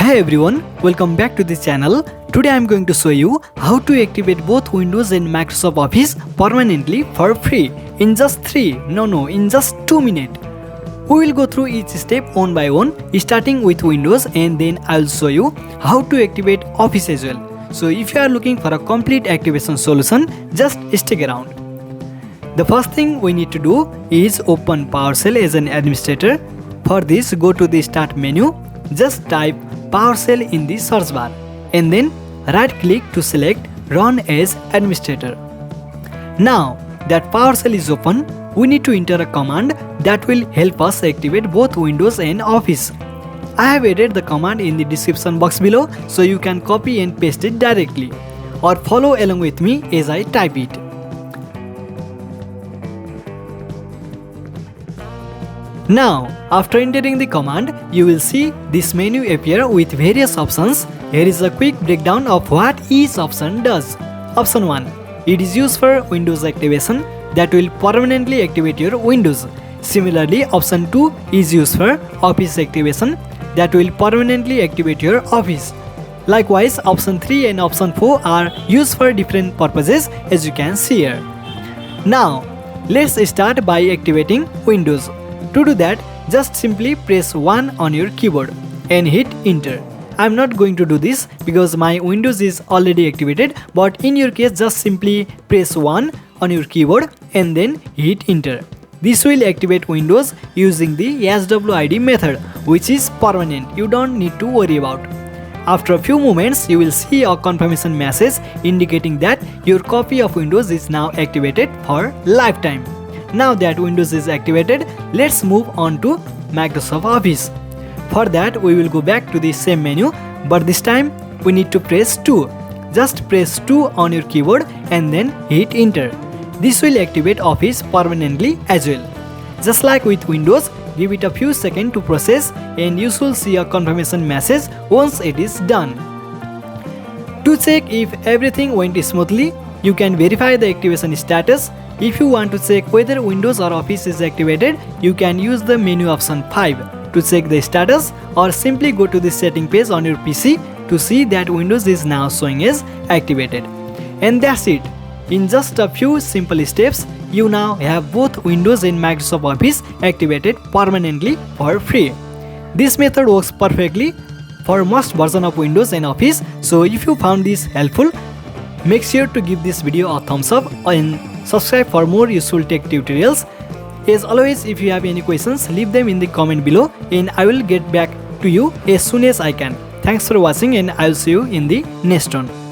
Hey everyone, welcome back to this channel. Today I am going to show you how to activate both Windows and Microsoft Office permanently for free in just 2 minutes. We will go through each step one by one, starting with Windows, and then I will show you how to activate Office as well. So if you are looking for a complete activation solution, just stick around. The first thing we need to do is open PowerShell as an administrator. For this, go to the Start menu, just type PowerShell in the search bar and then right click to select Run as Administrator. Now that PowerShell is open, we need to enter a command that will help us activate both Windows and Office. I have added the command in the description box below, so you can copy and paste it directly or follow along with me as I type it. Now, after entering the command, you will see this menu appear with various options. Here is a quick breakdown of what each option does. Option 1. It is used for Windows activation that will permanently activate your Windows. Similarly, option 2 is used for Office activation that will permanently activate your Office. Likewise, option 3 and option 4 are used for different purposes, as you can see here. Now, let's start by activating Windows. To do that, just simply press 1 on your keyboard and hit enter. I am not going to do this because my Windows is already activated, but in your case just simply press 1 on your keyboard and then hit enter. This will activate Windows using the SWID method, which is permanent. You don't need to worry about. After a few moments, you will see a confirmation message indicating that your copy of Windows is now activated for lifetime. Now that Windows is activated, let's move on to Microsoft Office. For that, we will go back to the same menu, but this time we need to press 2. Just press 2 on your keyboard and then hit enter. This will activate Office permanently as well. Just like with Windows, give it a few seconds to process and you should see a confirmation message once it is done. To check if everything went smoothly, you can verify the activation status. If you want to check whether Windows or Office is activated, you can use the menu option 5 to check the status, or simply go to the setting page on your PC to see that Windows is now showing as activated. And that's it. In just a few simple steps, you now have both Windows and Microsoft Office activated permanently for free. This method works perfectly for most versions of Windows and Office. So if you found this helpful, make sure to give this video a thumbs up and subscribe for more useful tech tutorials. As always, if you have any questions, leave them in the comment below and I will get back to you as soon as I can. Thanks for watching and I will see you in the next one.